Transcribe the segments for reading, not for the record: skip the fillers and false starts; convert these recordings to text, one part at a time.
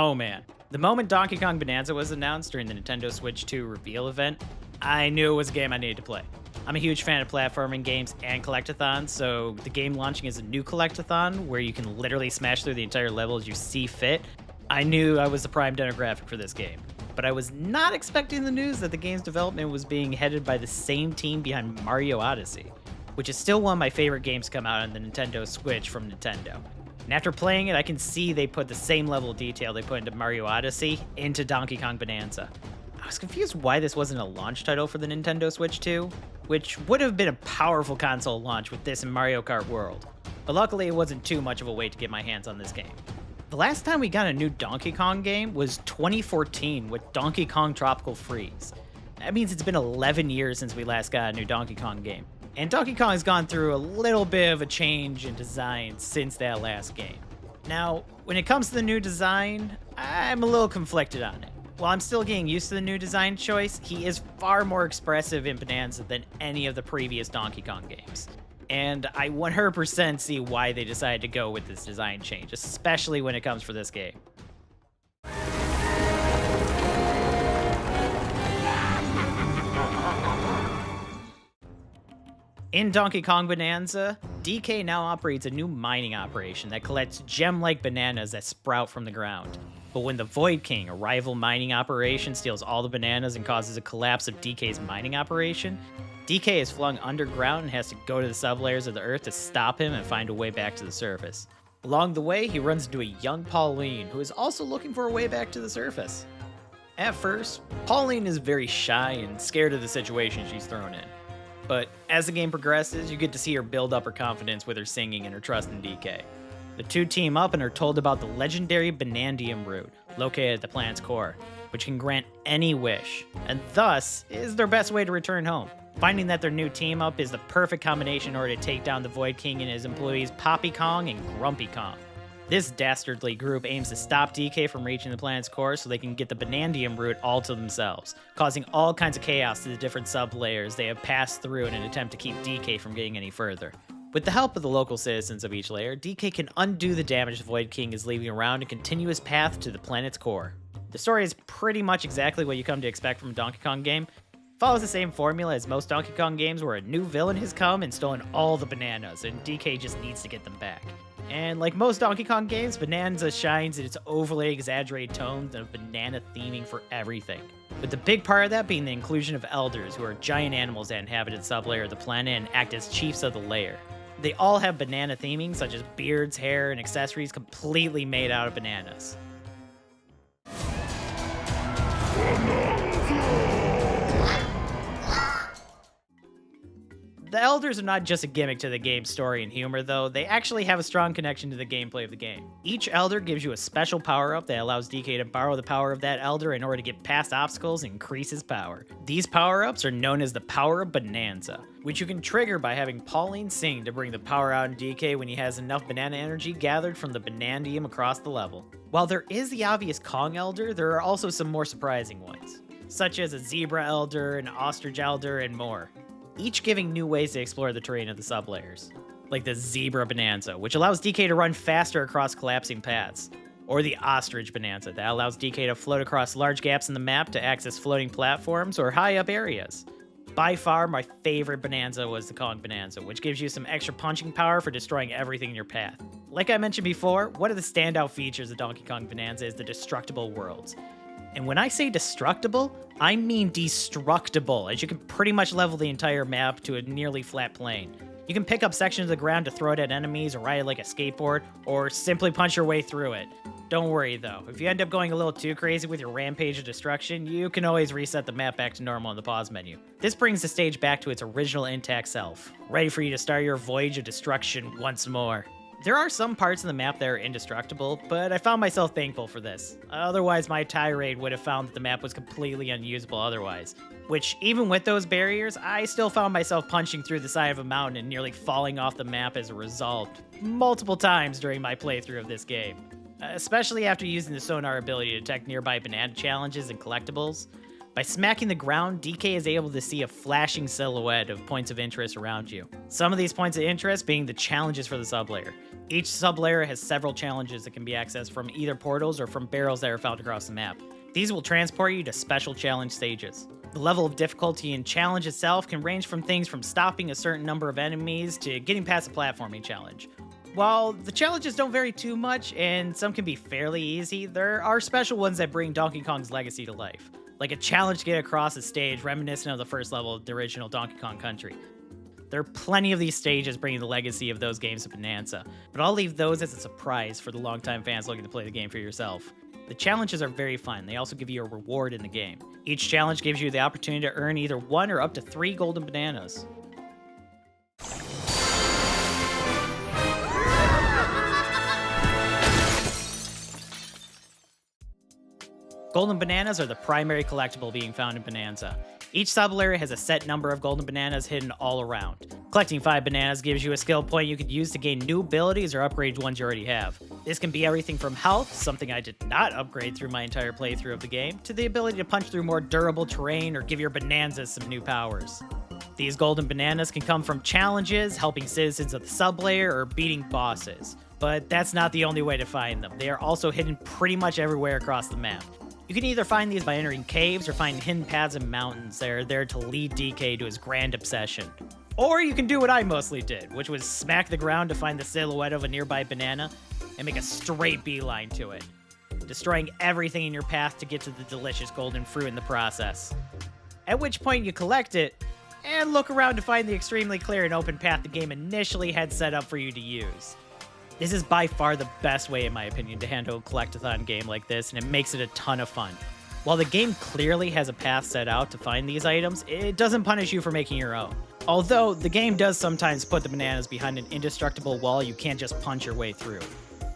Oh man. The moment Donkey Kong Bonanza was announced during the Nintendo Switch 2 reveal event, I knew it was a game I needed to play. I'm a huge fan of platforming games and collectathons, so the game launching as a new collectathon where you can literally smash through the entire level as you see fit, I knew I was the prime demographic for this game. But I was not expecting the news that the game's development was being headed by the same team behind Mario Odyssey, which is still one of my favorite games to come out on the Nintendo Switch from Nintendo. And after playing it, I can see they put the same level of detail they put into Mario Odyssey into Donkey Kong Bonanza. I was confused why this wasn't a launch title for the Nintendo Switch 2, which would have been a powerful console launch with this and Mario Kart World. But luckily, it wasn't too much of a wait to get my hands on this game. The last time we got a new Donkey Kong game was 2014 with Donkey Kong Tropical Freeze. That means it's been 11 years since we last got a new Donkey Kong game. And Donkey Kong has gone through a little bit of a change in design since that last game. Now, when it comes to the new design, I'm a little conflicted on it. While I'm still getting used to the new design choice, he is far more expressive in Bonanza than any of the previous Donkey Kong games. And I 100% see why they decided to go with this design change, especially when it comes for this game. In Donkey Kong Bonanza, DK now operates a new mining operation that collects gem-like bananas that sprout from the ground. But when the Void King, a rival mining operation, steals all the bananas and causes a collapse of DK's mining operation, DK is flung underground and has to go to the sublayers of the earth to stop him and find a way back to the surface. Along the way, he runs into a young Pauline, who is also looking for a way back to the surface. At first, Pauline is very shy and scared of the situation she's thrown in. But as the game progresses, you get to see her build up her confidence with her singing and her trust in DK. The two team up and are told about the legendary Banandium root, located at the planet's core, which can grant any wish, and thus is their best way to return home. Finding that their new team up is the perfect combination in order to take down the Void King and his employees Poppy Kong and Grumpy Kong. This dastardly group aims to stop DK from reaching the planet's core so they can get the Banandium root all to themselves, causing all kinds of chaos to the different sub-layers they have passed through in an attempt to keep DK from getting any further. With the help of the local citizens of each layer, DK can undo the damage the Void King is leaving around and continue his path to the planet's core. The story is pretty much exactly what you come to expect from a Donkey Kong game. It follows the same formula as most Donkey Kong games where a new villain has come and stolen all the bananas, and DK just needs to get them back. And like most Donkey Kong games, Bonanza shines in its overly exaggerated tones and banana theming for everything. With the big part of that being the inclusion of elders, who are giant animals that inhabit the sublayer of the planet and act as chiefs of the layer. They all have banana theming, such as beards, hair, and accessories completely made out of bananas. The elders are not just a gimmick to the game's story and humor, though. They actually have a strong connection to the gameplay of the game. Each elder gives you a special power-up that allows DK to borrow the power of that elder in order to get past obstacles and increase his power. These power-ups are known as the Power of Bonanza, which you can trigger by having Pauline sing to bring the power out in DK when he has enough banana energy gathered from the Banandium across the level. While there is the obvious Kong elder, there are also some more surprising ones, such as a Zebra elder, an Ostrich elder, and more. Each giving new ways to explore the terrain of the sublayers, like the Zebra Bonanza, which allows DK to run faster across collapsing paths, or the Ostrich Bonanza that allows DK to float across large gaps in the map to access floating platforms or high up areas. By far, my favorite Bonanza was the Kong Bonanza, which gives you some extra punching power for destroying everything in your path. Like I mentioned before, one of the standout features of Donkey Kong Bonanza is the destructible worlds. And when I say destructible, I mean destructible, as you can pretty much level the entire map to a nearly flat plane. You can pick up sections of the ground to throw it at enemies or ride it like a skateboard, or simply punch your way through it. Don't worry though, if you end up going a little too crazy with your rampage of destruction, you can always reset the map back to normal in the pause menu. This brings the stage back to its original intact self, ready for you to start your voyage of destruction once more. There are some parts of the map that are indestructible, but I found myself thankful for this. Otherwise, my tirade would have found that the map was completely unusable otherwise. Which, even with those barriers, I still found myself punching through the side of a mountain and nearly falling off the map as a result, multiple times during my playthrough of this game. Especially after using the sonar ability to detect nearby banana challenges and collectibles. By smacking the ground, DK is able to see a flashing silhouette of points of interest around you. Some of these points of interest being the challenges for the sublayer. Each sublayer has several challenges that can be accessed from either portals or from barrels that are found across the map. These will transport you to special challenge stages. The level of difficulty in challenge itself can range from things from stopping a certain number of enemies to getting past a platforming challenge. While the challenges don't vary too much and some can be fairly easy, there are special ones that bring Donkey Kong's legacy to life. Like a challenge to get across a stage reminiscent of the first level of the original Donkey Kong Country. There are plenty of these stages bringing the legacy of those games to Bananza, but I'll leave those as a surprise for the longtime fans looking to play the game for yourself. The challenges are very fun. They also give you a reward in the game. Each challenge gives you the opportunity to earn either 1 or up to 3 golden bananas. Golden bananas are the primary collectible being found in Bananza. Each sublayer has a set number of golden bananas hidden all around. Collecting 5 bananas gives you a skill point you could use to gain new abilities or upgrade ones you already have. This can be everything from health, something I did not upgrade through my entire playthrough of the game, to the ability to punch through more durable terrain or give your Bananzas some new powers. These golden bananas can come from challenges, helping citizens of the sublayer, or beating bosses. But that's not the only way to find them. They are also hidden pretty much everywhere across the map. You can either find these by entering caves or find hidden paths and mountains that are there to lead DK to his grand obsession. Or you can do what I mostly did, which was smack the ground to find the silhouette of a nearby banana and make a straight beeline to it, destroying everything in your path to get to the delicious golden fruit in the process. At which point you collect it and look around to find the extremely clear and open path the game initially had set up for you to use. This is by far the best way, in my opinion, to handle a collectathon game like this, and it makes it a ton of fun. While the game clearly has a path set out to find these items, it doesn't punish you for making your own. Although, the game does sometimes put the bananas behind an indestructible wall you can't just punch your way through,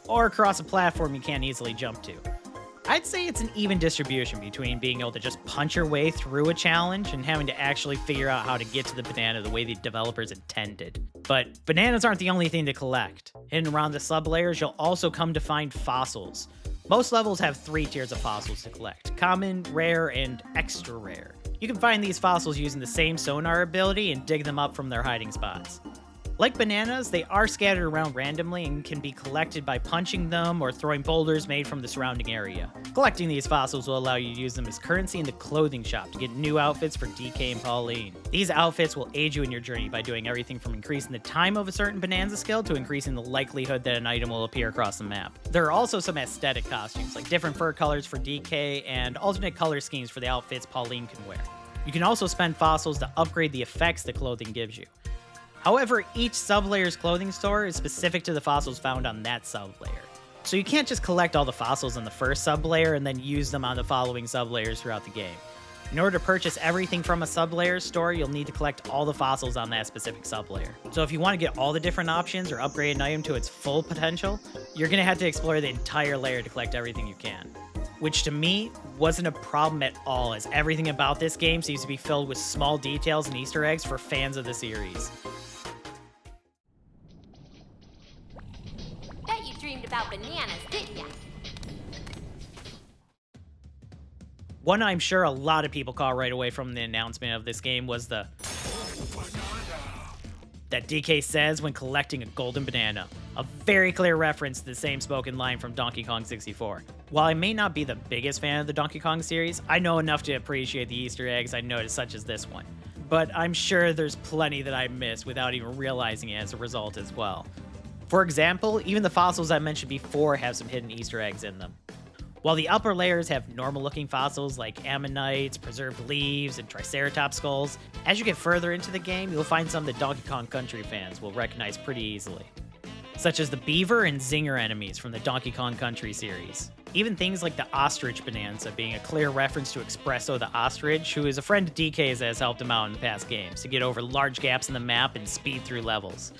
or across a platform you can't easily jump to. I'd say it's an even distribution between being able to just punch your way through a challenge and having to actually figure out how to get to the banana the way the developers intended. But bananas aren't the only thing to collect. Hidden around the sublayers, you'll also come to find fossils. Most levels have 3 tiers of fossils to collect: common, rare, and extra rare. You can find these fossils using the same sonar ability and dig them up from their hiding spots. Like bananas, they are scattered around randomly and can be collected by punching them or throwing boulders made from the surrounding area. Collecting these fossils will allow you to use them as currency in the clothing shop to get new outfits for DK and Pauline. These outfits will aid you in your journey by doing everything from increasing the time of a certain Bananza skill to increasing the likelihood that an item will appear across the map. There are also some aesthetic costumes, like different fur colors for DK and alternate color schemes for the outfits Pauline can wear. You can also spend fossils to upgrade the effects the clothing gives you. However, each sublayer's clothing store is specific to the fossils found on that sublayer. So you can't just collect all the fossils on the first sublayer and then use them on the following sublayers throughout the game. In order to purchase everything from a sublayer store, you'll need to collect all the fossils on that specific sublayer. So if you want to get all the different options or upgrade an item to its full potential, you're going to have to explore the entire layer to collect everything you can. Which to me wasn't a problem at all, as everything about this game seems to be filled with small details and Easter eggs for fans of the series. Bet you dreamed about bananas, didn't ya? One I'm sure a lot of people caught right away from the announcement of this game was the that DK says when collecting a golden banana. A very clear reference to the same spoken line from Donkey Kong 64. While I may not be the biggest fan of the Donkey Kong series, I know enough to appreciate the Easter eggs I noticed, such as this one. But I'm sure there's plenty that I missed without even realizing it as a result as well. For example, even the fossils I mentioned before have some hidden Easter eggs in them. While the upper layers have normal-looking fossils like ammonites, preserved leaves, and triceratops skulls, as you get further into the game, you'll find some that Donkey Kong Country fans will recognize pretty easily, such as the beaver and zinger enemies from the Donkey Kong Country series. Even things like the ostrich Bananza being a clear reference to Espresso the ostrich, who is a friend of DK's that has helped him out in the past games to get over large gaps in the map and speed through levels.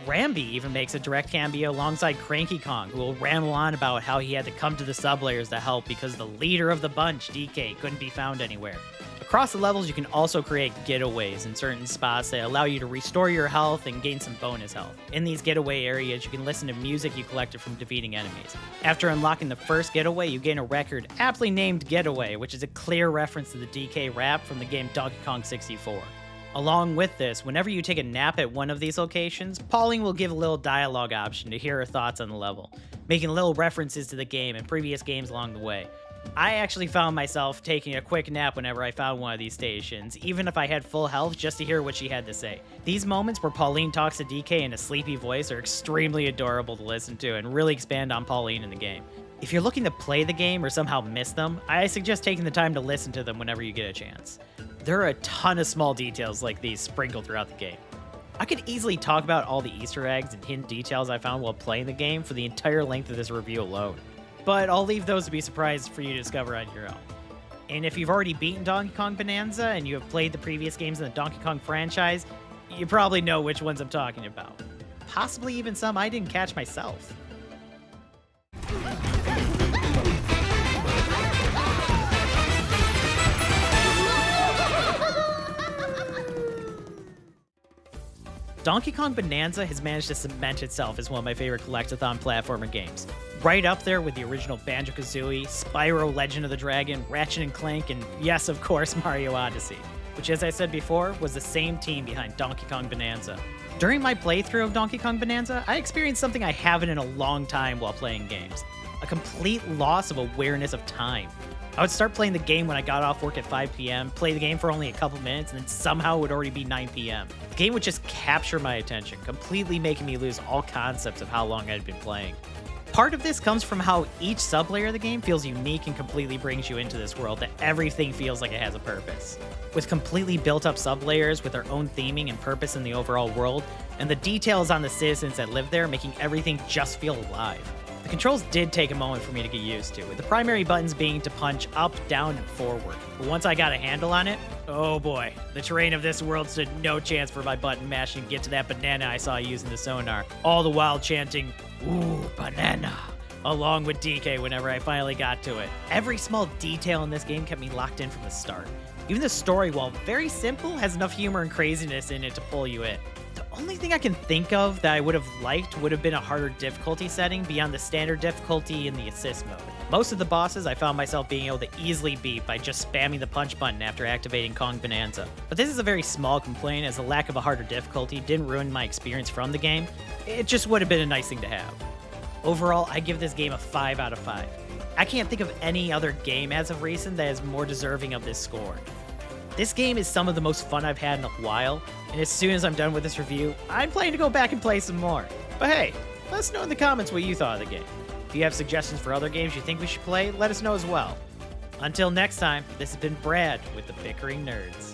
Rambi even makes a direct cameo alongside Cranky Kong, who will ramble on about how he had to come to the sublayers to help because the leader of the bunch, DK, couldn't be found anywhere. Across the levels, you can also create getaways in certain spots that allow you to restore your health and gain some bonus health. In these getaway areas, you can listen to music you collected from defeating enemies. After unlocking the first getaway, you gain a record aptly named Getaway, which is a clear reference to the DK rap from the game Donkey Kong 64. Along with this, whenever you take a nap at one of these locations, Pauline will give a little dialogue option to hear her thoughts on the level, making little references to the game and previous games along the way. I actually found myself taking a quick nap whenever I found one of these stations, even if I had full health, just to hear what she had to say. These moments where Pauline talks to DK in a sleepy voice are extremely adorable to listen to and really expand on Pauline in the game. If you're looking to play the game or somehow miss them, I suggest taking the time to listen to them whenever you get a chance. There are a ton of small details like these sprinkled throughout the game. I could easily talk about all the Easter eggs and hidden details I found while playing the game for the entire length of this review alone, but I'll leave those to be surprised for you to discover on your own. And if you've already beaten Donkey Kong Bonanza and you have played the previous games in the Donkey Kong franchise, you probably know which ones I'm talking about. Possibly even some I didn't catch myself. Donkey Kong Bonanza has managed to cement itself as one of my favorite collectathon platformer games. Right up there with the original Banjo-Kazooie, Spyro Legend of the Dragon, Ratchet & Clank, and yes, of course, Mario Odyssey, which, as I said before, was the same team behind Donkey Kong Bonanza. During my playthrough of Donkey Kong Bonanza, I experienced something I haven't in a long time while playing games: a complete loss of awareness of time. I would start playing the game when I got off work at 5 p.m., play the game for only a couple minutes, and then somehow it would already be 9 p.m. The game would just capture my attention, completely making me lose all concepts of how long I'd been playing. Part of this comes from how each sub-layer of the game feels unique and completely brings you into this world that everything feels like it has a purpose. With completely built-up sub-layers with their own theming and purpose in the overall world, and the details on the citizens that live there making everything just feel alive. The controls did take a moment for me to get used to, with the primary buttons being to punch up, down, and forward. But once I got a handle on it, oh boy, the terrain of this world stood no chance for my button mashing to get to that banana I saw using the sonar, all the while chanting, "Ooh, banana," along with DK whenever I finally got to it. Every small detail in this game kept me locked in from the start. Even the story, while very simple, has enough humor and craziness in it to pull you in. The only thing I can think of that I would have liked would have been a harder difficulty setting beyond the standard difficulty in the assist mode. Most of the bosses I found myself being able to easily beat by just spamming the punch button after activating Kong Bonanza. But this is a very small complaint, as the lack of a harder difficulty didn't ruin my experience from the game. It just would have been a nice thing to have. Overall, I give this game a 5 out of 5. I can't think of any other game as of recent that is more deserving of this score. This game is some of the most fun I've had in a while, and as soon as I'm done with this review, I'm planning to go back and play some more. But hey, let us know in the comments what you thought of the game. If you have suggestions for other games you think we should play, let us know as well. Until next time, this has been Brad with the Bickering Nerds.